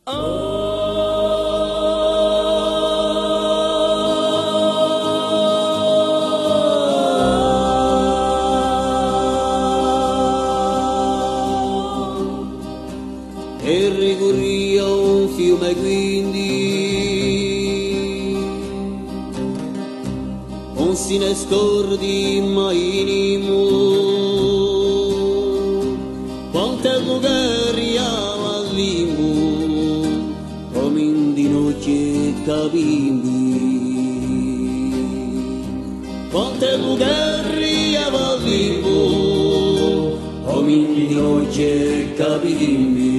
E ricorria un fiume quindi non si ne scordi mai nimo quante luoghi al limbo come in di notte capimbi quante luoghi al limbo come in di notte capimbi.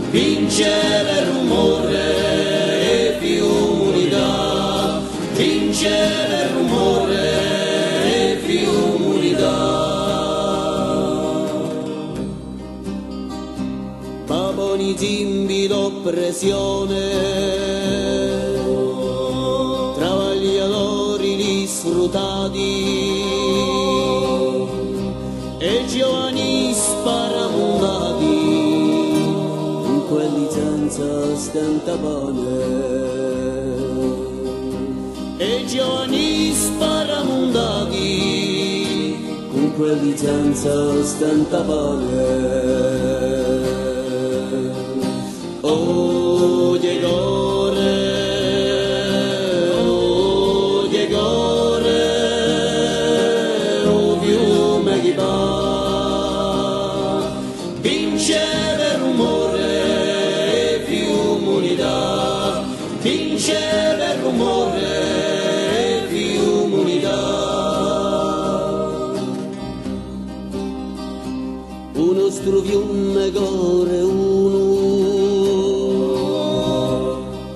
Vincere il rumore e più unità, vincere il rumore e più unità. Paponi timbi d'oppressione, travagliatori disfruttati e giovani sparamondati quelli senza stentapane e giovani sparamondati con quelli senza stentapane. Oh Diegore, oh Diegore, oh fiume che va, vincere il rumore, vincere il rumore e più unità. Uno struvium gore uno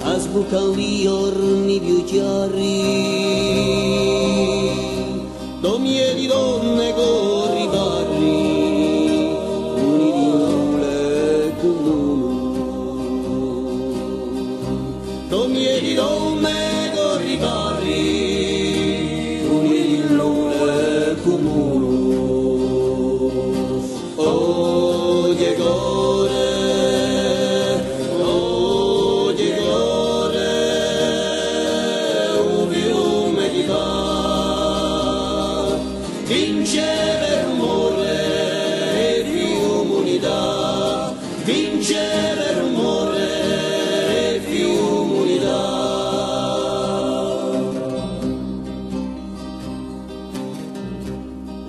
a sbucare gli orni più chiari domie di donne corri barri uni di nule con domie di donne corri barri, uni di lune comune. Oh Diegore, oh Diegore, un fiume che va, vincere il rumore e più unità, vincere il rumore e più unità.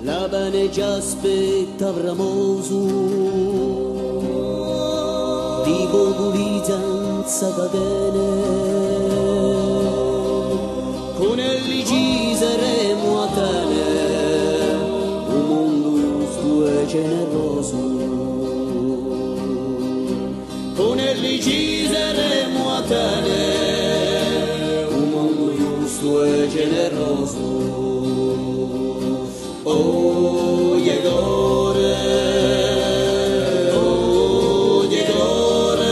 La bene già aspetta bramoso di popolitanza catene con elli ci saremo a tene un mondo giusto e generoso con elli ci saremo a tene un mondo giusto e generoso. Oh Diegore, oh Diegore,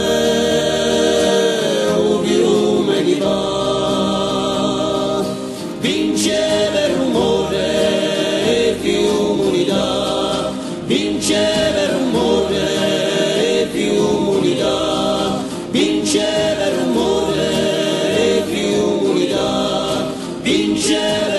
un fiume che va, vincere il rumore e più unità, vincere il rumore e più unità, vincere il rumore e più unità, vincere